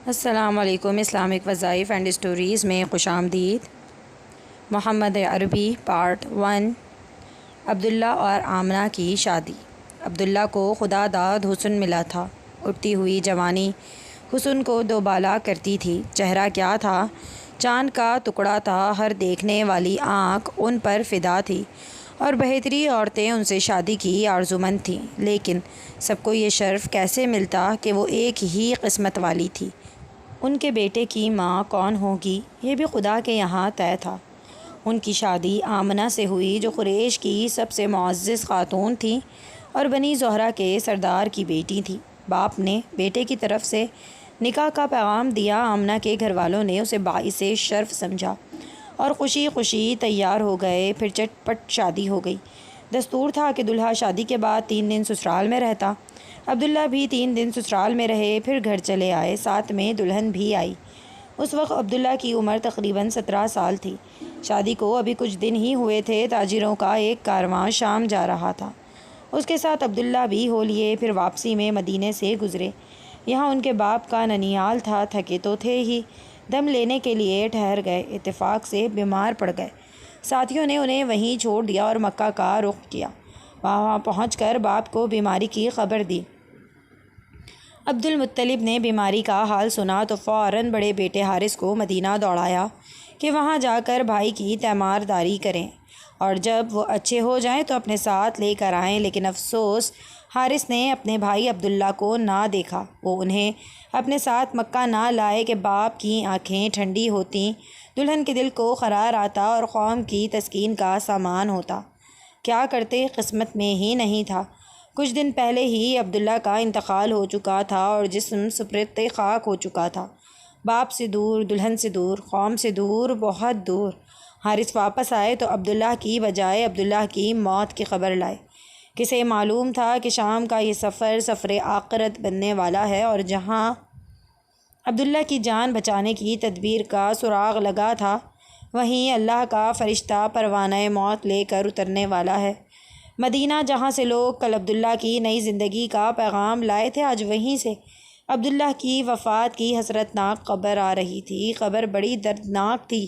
السلام علیکم۔ اسلامک وظائف اینڈ اسٹوریز میں خوش آمدید۔ محمد عربی پارٹ 1۔ عبداللہ اور آمنہ کی شادی۔ عبداللہ کو خدا داد حسن ملا تھا۔ اٹھتی ہوئی جوانی حسن کو دوبالا کرتی تھی۔ چہرہ کیا تھا، چاند کا ٹکڑا تھا۔ ہر دیکھنے والی آنکھ ان پر فدا تھی اور بہتری عورتیں ان سے شادی کی آرزومند تھیں۔ لیکن سب کو یہ شرف کیسے ملتا کہ وہ ایک ہی قسمت والی تھی۔ ان کے بیٹے کی ماں کون ہوگی، یہ بھی خدا کے یہاں طے تھا۔ ان کی شادی آمنہ سے ہوئی، جو قریش کی سب سے معزز خاتون تھیں اور بنی زہرہ کے سردار کی بیٹی تھی۔ باپ نے بیٹے کی طرف سے نکاح کا پیغام دیا۔ آمنہ کے گھر والوں نے اسے باعث شرف سمجھا اور خوشی خوشی تیار ہو گئے۔ پھر چٹ پٹ شادی ہو گئی۔ دستور تھا کہ دلہا شادی کے بعد 3 دن سسرال میں رہتا۔ عبداللہ بھی 3 دن سسرال میں رہے، پھر گھر چلے آئے۔ ساتھ میں دلہن بھی آئی۔ اس وقت عبداللہ کی عمر تقریباً 17 سال تھی۔ شادی کو ابھی کچھ دن ہی ہوئے تھے۔ تاجروں کا ایک کارواں شام جا رہا تھا، اس کے ساتھ عبداللہ بھی ہو لیے۔ پھر واپسی میں مدینے سے گزرے۔ یہاں ان کے باپ کا ننیال تھا۔ تھکے تو تھے ہی، دم لینے کے لیے ٹھہر گئے۔ اتفاق سے بیمار پڑ گئے۔ ساتھیوں نے انہیں وہیں چھوڑ دیا اور مکہ کا رخ کیا۔ وہاں پہنچ کر باپ کو بیماری کی خبر دی۔ عبدالمطلب نے بیماری کا حال سنا تو فوراً بڑے بیٹے حارث کو مدینہ دوڑایا کہ وہاں جا کر بھائی کی تیمارداری کریں اور جب وہ اچھے ہو جائیں تو اپنے ساتھ لے کر آئیں۔ لیکن افسوس، حارث نے اپنے بھائی عبداللہ کو نہ دیکھا۔ وہ انہیں اپنے ساتھ مکہ نہ لائے کہ باپ کی آنکھیں ٹھنڈی ہوتیں، دلہن کے دل کو قرار آتا اور قوم کی تسکین کا سامان ہوتا۔ کیا کرتے، قسمت میں ہی نہیں تھا۔ کچھ دن پہلے ہی عبداللہ کا انتقال ہو چکا تھا اور جسم سپرد خاک ہو چکا تھا۔ باپ سے دور، دلہن سے دور، قوم سے دور، بہت دور۔ حارث واپس آئے تو عبداللہ کی بجائے عبداللہ کی موت کی خبر لائے۔ کسے معلوم تھا کہ شام کا یہ سفر آخرت بننے والا ہے، اور جہاں عبداللہ کی جان بچانے کی تدبیر کا سراغ لگا تھا، وہیں اللہ کا فرشتہ پروانہ موت لے کر اترنے والا ہے۔ مدینہ، جہاں سے لوگ کل عبداللہ کی نئی زندگی کا پیغام لائے تھے، آج وہیں سے عبداللہ کی وفات کی حسرتناک خبر آ رہی تھی۔ خبر بڑی دردناک تھی۔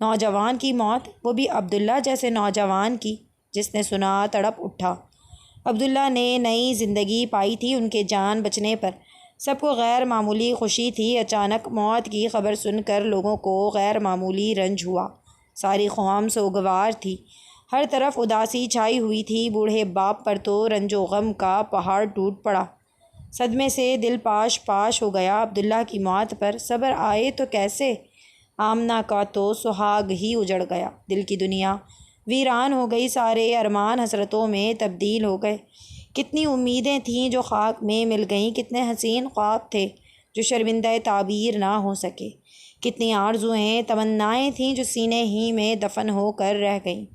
نوجوان کی موت، وہ بھی عبداللہ جیسے نوجوان کی۔ جس نے سنا تڑپ اٹھا۔ عبداللہ نے نئی زندگی پائی تھی ان کے جان بچنے پر۔ سب کو غیر معمولی خوشی تھی۔ اچانک موت کی خبر سن کر لوگوں کو غیر معمولی رنج ہوا۔ ساری قوم سوگوار تھی۔ ہر طرف اداسی چھائی ہوئی تھی۔ بوڑھے باپ پر تو رنج و غم کا پہاڑ ٹوٹ پڑا۔ صدمے سے دل پاش پاش ہو گیا۔ عبداللہ کی موت پر صبر آئے تو کیسے؟ آمنہ کا تو سہاگ ہی اجڑ گیا۔ دل کی دنیا ویران ہو گئی۔ سارے ارمان حسرتوں میں تبدیل ہو گئے۔ کتنی امیدیں تھیں جو خاک میں مل گئیں۔ کتنے حسین خواب تھے جو شرمندہ تعبیر نہ ہو سکے۔ کتنی آرزوئیں، تمنائیں تھیں جو سینے ہی میں دفن ہو کر رہ گئیں۔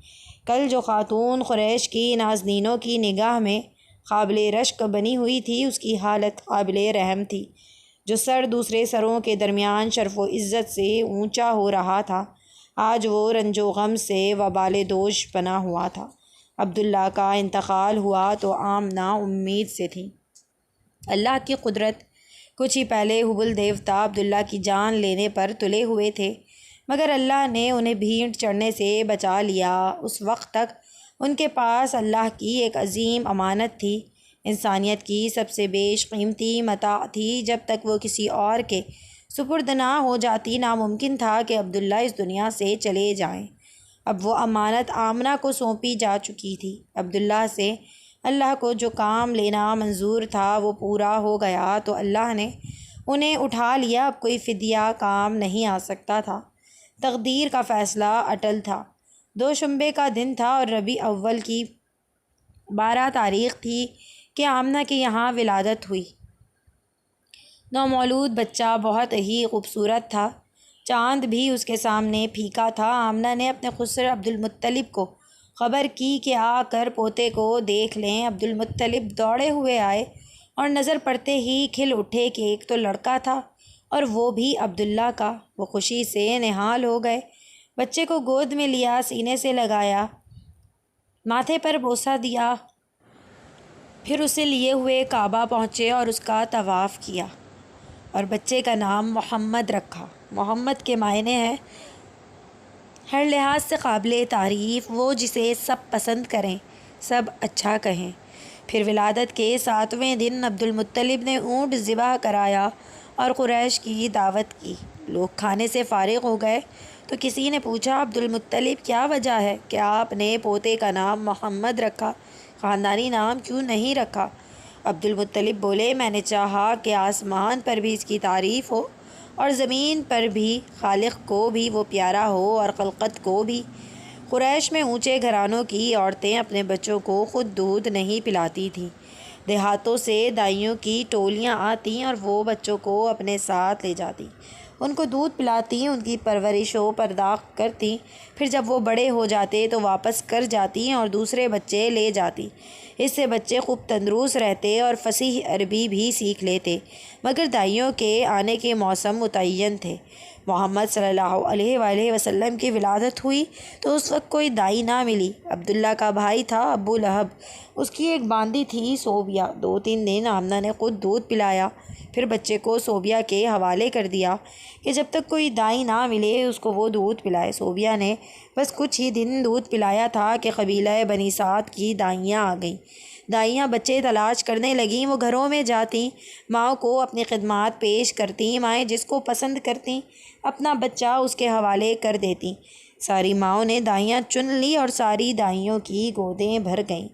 کل جو خاتون قریش کی نازنینوں کی نگاہ میں قابل رشک بنی ہوئی تھی، اس کی حالت قابل رحم تھی۔ جو سر دوسرے سروں کے درمیان شرف و عزت سے اونچا ہو رہا تھا، آج وہ رنج و غم سے وبال دوش بنا ہوا تھا۔ عبداللہ کا انتقال ہوا تو آمنہ امید سے تھی۔ اللہ کی قدرت، کچھ ہی پہلے حبل دیوتا عبداللہ کی جان لینے پر تلے ہوئے تھے، مگر اللہ نے انہیں بھینٹ چڑھنے سے بچا لیا۔ اس وقت تک ان کے پاس اللہ کی ایک عظیم امانت تھی، انسانیت کی سب سے بیش قیمتی متاع تھی۔ جب تک وہ کسی اور کے سپرد نہ ہو جاتی، ناممکن تھا کہ عبداللہ اس دنیا سے چلے جائیں۔ اب وہ امانت آمنہ کو سونپی جا چکی تھی۔ عبداللہ سے اللہ کو جو کام لینا منظور تھا وہ پورا ہو گیا تو اللہ نے انہیں اٹھا لیا۔ اب کوئی فدیہ کام نہیں آ سکتا تھا۔ تقدیر کا فیصلہ اٹل تھا۔ دوشنبے کا دن تھا اور ربیع اول کی 12 تاریخ تھی کہ آمنہ کے یہاں ولادت ہوئی۔ نومولود بچہ بہت ہی خوبصورت تھا۔ چاند بھی اس کے سامنے پھیکا تھا۔ آمنہ نے اپنے خسر عبدالمطلب کو خبر کی کہ آ کر پوتے کو دیکھ لیں۔ عبدالمطلب دوڑے ہوئے آئے اور نظر پڑتے ہی کھل اٹھے کہ ایک تو لڑکا تھا اور وہ بھی عبداللہ کا۔ وہ خوشی سے نہال ہو گئے۔ بچے کو گود میں لیا، سینے سے لگایا، ماتھے پر بوسہ دیا، پھر اسے لیے ہوئے کعبہ پہنچے اور اس کا طواف کیا۔ اور بچے کا نام محمد رکھا۔ محمد کے معنی ہے ہر لحاظ سے قابل تعریف، وہ جسے سب پسند کریں، سب اچھا کہیں۔ پھر ولادت کے 7ویں دن عبدالمطلب نے اونٹ ذبح کرایا اور قریش کی دعوت کی۔ لوگ کھانے سے فارغ ہو گئے تو کسی نے پوچھا، عبدالمطلب کیا وجہ ہے کہ آپ نے پوتے کا نام محمد رکھا، خاندانی نام کیوں نہیں رکھا؟ عبدالمطلب بولے، میں نے چاہا کہ آسمان پر بھی اس کی تعریف ہو اور زمین پر بھی، خالق کو بھی وہ پیارا ہو اور خلقت کو بھی۔ قریش میں اونچے گھرانوں کی عورتیں اپنے بچوں کو خود دودھ نہیں پلاتی تھیں۔ دیہاتوں سے دائیوں کی ٹولیاں آتیں اور وہ بچوں کو اپنے ساتھ لے جاتیں، ان کو دودھ پلاتی، ان کی پرورش و پرداخت کرتی، پھر جب وہ بڑے ہو جاتے تو واپس کر جاتی اور دوسرے بچے لے جاتی۔ اس سے بچے خوب تندرست رہتے اور فصیح عربی بھی سیکھ لیتے، مگر دائیوں کے آنے کے موسم متعین تھے۔ محمد صلی اللہ علیہ وآلہ وسلم کی ولادت ہوئی تو اس وقت کوئی دائی نہ ملی۔ عبداللہ کا بھائی تھا ابو لہب، اس کی ایک باندی تھی صوبیہ۔ 2-3 دن آمنہ نے خود دودھ پلایا، پھر بچے کو صوبیہ کے حوالے کر دیا کہ جب تک کوئی دائی نہ ملے اس کو وہ دودھ پلائے۔ صوبیہ نے بس کچھ ہی دن دودھ پلایا تھا کہ قبیلہ بنی سعد کی دائیاں آ گئیں۔ دائیاں بچے تلاش کرنے لگیں، وہ گھروں میں جاتیں، ماں کو اپنی خدمات پیش کرتیں۔ مائیں جس کو پسند کرتیں اپنا بچہ اس کے حوالے کر دیتیں۔ ساری ماؤں نے دائیاں چن لی اور ساری دائیوں کی گودیں بھر گئیں۔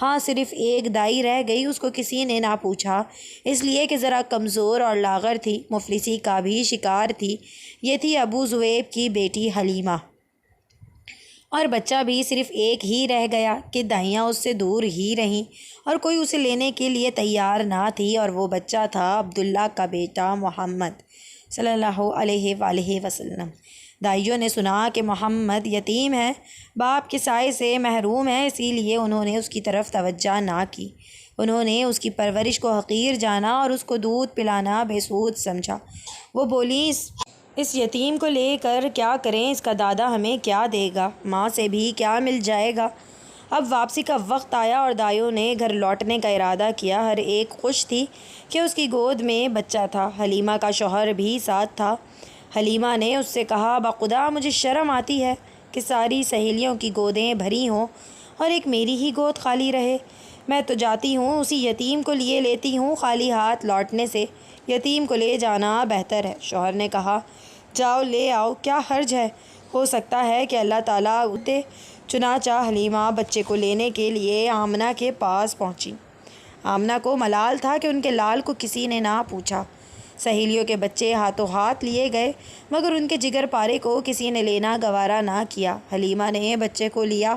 ہاں، صرف ایک دائی رہ گئی، اس کو کسی نے نہ پوچھا، اس لیے کہ ذرا کمزور اور لاغر تھی، مفلسی کا بھی شکار تھی۔ یہ تھی ابو ذؤیب کی بیٹی حلیمہ، اور بچہ بھی صرف ایک ہی رہ گیا کہ دائیاں اس سے دور ہی رہیں اور کوئی اسے لینے کے لیے تیار نہ تھی، اور وہ بچہ تھا عبداللہ کا بیٹا محمد صلی اللہ علیہ وآلہ وسلم۔ دائیوں نے سنا کہ محمد یتیم ہے، باپ کے سائے سے محروم ہے، اسی لیے انہوں نے اس کی طرف توجہ نہ کی۔ انہوں نے اس کی پرورش کو حقیر جانا اور اس کو دودھ پلانا بے سود سمجھا۔ وہ بولیں، اس یتیم کو لے کر کیا کریں، اس کا دادا ہمیں کیا دے گا، ماں سے بھی کیا مل جائے گا۔ اب واپسی کا وقت آیا اور دائیوں نے گھر لوٹنے کا ارادہ کیا۔ ہر ایک خوش تھی کہ اس کی گود میں بچہ تھا۔ حلیمہ کا شوہر بھی ساتھ تھا۔ حلیمہ نے اس سے کہا، بخدا مجھے شرم آتی ہے کہ ساری سہیلیوں کی گودیں بھری ہوں اور ایک میری ہی گود خالی رہے۔ میں تو جاتی ہوں، اسی یتیم کو لیے لیتی ہوں، خالی ہاتھ لوٹنے سے یتیم کو لے جانا بہتر ہے۔ شوہر نے کہا، جاؤ لے آؤ، کیا حرج ہے، ہو سکتا ہے کہ اللہ تعالیٰ اٹھے۔ چنانچہ حلیمہ بچے کو لینے کے لیے آمنہ کے پاس پہنچی۔ آمنہ کو ملال تھا کہ ان کے لال کو کسی نے نہ پوچھا۔ سہیلیوں کے بچے ہاتھوں ہاتھ لیے گئے، مگر ان کے جگر پارے کو کسی نے لینا گوارا نہ کیا۔ حلیمہ نے بچے کو لیا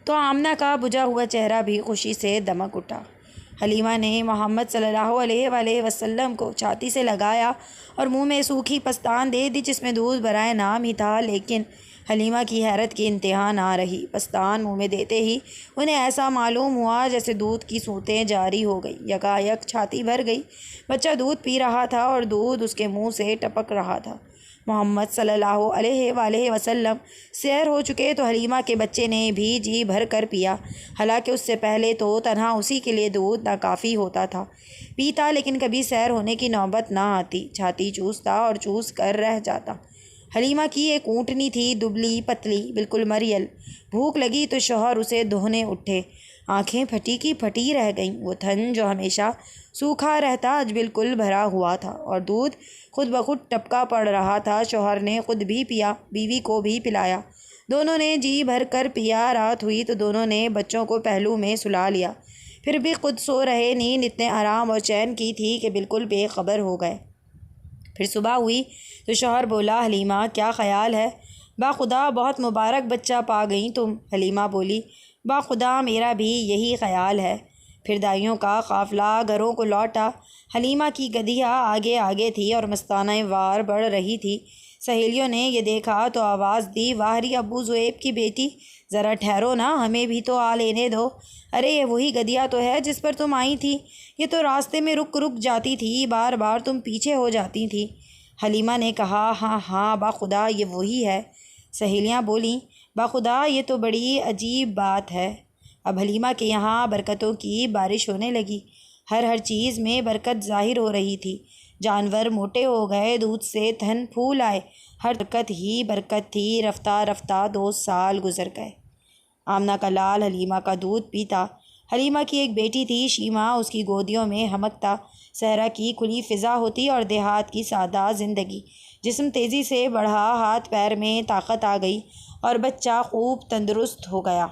تو آمنہ کا بجھا ہوا چہرہ بھی خوشی سے دمک اٹھا۔ حلیمہ نے محمد صلی اللہ علیہ وآلہ وسلم کو چھاتی سے لگایا اور منہ میں سوکھی پستان دے دی جس میں دودھ برائے نام ہی تھا، لیکن حلیمہ کی حیرت کی انتہا نہ رہی۔ پستان منہ میں دیتے ہی انہیں ایسا معلوم ہوا جیسے دودھ کی سوتیں جاری ہو گئی، یکایک چھاتی بھر گئی۔ بچہ دودھ پی رہا تھا اور دودھ اس کے منہ سے ٹپک رہا تھا۔ محمد صلی اللہ علیہ وآلہ وسلم سیر ہو چکے تو حلیمہ کے بچے نے بھی جی بھر کر پیا، حالانکہ اس سے پہلے تو تنہا اسی کے لیے دودھ ناکافی ہوتا تھا۔ پیتا لیکن کبھی سیر ہونے کی نوبت نہ آتی، چھاتی چوستا اور چوس کر رہ جاتا۔ حلیمہ کی ایک اونٹنی تھی، دبلی پتلی، بالکل مریل۔ بھوک لگی تو شوہر اسے دھونے اٹھے، آنکھیں پھٹی کی پھٹی رہ گئیں۔ وہ تھن جو ہمیشہ سوکھا رہتا آج بالکل بھرا ہوا تھا اور دودھ خود بخود ٹپکا پڑ رہا تھا۔ شوہر نے خود بھی پیا، بیوی کو بھی پلایا، دونوں نے جی بھر کر پیا۔ رات ہوئی تو دونوں نے بچوں کو پہلو میں سلا لیا، پھر بھی خود سو رہے۔ نیند اتنے آرام اور چین کی تھی کہ بالکل بے خبر ہو گئے۔ پھر صبح ہوئی تو شوہر بولا، حلیمہ کیا خیال ہے؟ باخدا بہت مبارک بچہ پا گئیں تم۔ حلیمہ بولی، باخدا میرا بھی یہی خیال ہے۔ پھر دائیوں کا قافلہ گھروں کو لوٹا۔ حلیمہ کی گدھیا آگے آگے تھی اور مستانہ وار بڑھ رہی تھی۔ سہیلیوں نے یہ دیکھا تو آواز دی، واہری ابو ذؤیب کی بیٹی، ذرا ٹھہرو نا، ہمیں بھی تو آ لینے دو۔ ارے یہ وہی گدھیا تو ہے جس پر تم آئی تھی، یہ تو راستے میں رک رک جاتی تھی، بار بار تم پیچھے ہو جاتی تھی۔ حلیمہ نے کہا، ہاں ہاں باخدا یہ وہی ہے۔ سہیلیاں بولیں، باخدا یہ تو بڑی عجیب بات ہے۔ اب حلیمہ کے یہاں برکتوں کی بارش ہونے لگی، ہر چیز میں برکت ظاہر ہو رہی تھی۔ جانور موٹے ہو گئے، دودھ سے تن پھول آئے، ہر برکت ہی برکت تھی۔ رفتہ رفتہ 2 سال گزر گئے۔ آمنہ کا لال حلیمہ کا دودھ پیتا۔ حلیمہ کی ایک بیٹی تھی شیمہ، اس کی گودیوں میں ہمکتا صحرا کی کھلی فضا ہوتی اور دیہات کی سادہ زندگی۔ جسم تیزی سے بڑھا، ہاتھ پیر میں طاقت آ گئی اور بچہ خوب تندرست ہو گیا۔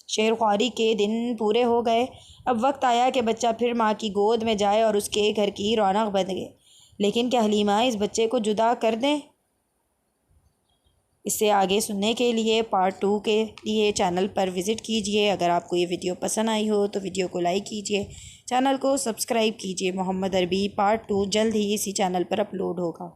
شیرخواری کے دن پورے ہو گئے۔ اب وقت آیا کہ بچہ پھر ماں کی گود میں جائے اور اس کے گھر کی رونق بن گئے۔ لیکن کیا حلیمہ اس بچے کو جدا کر دیں؟ اس سے آگے سننے کے لیے پارٹ 2 کے لیے چینل پر وزٹ کیجئے۔ اگر آپ کو یہ ویڈیو پسند آئی ہو تو ویڈیو کو لائک کیجئے، چینل کو سبسکرائب کیجئے۔ محمد عربی پارٹ 2 جلد ہی اسی چینل پر اپلوڈ ہوگا۔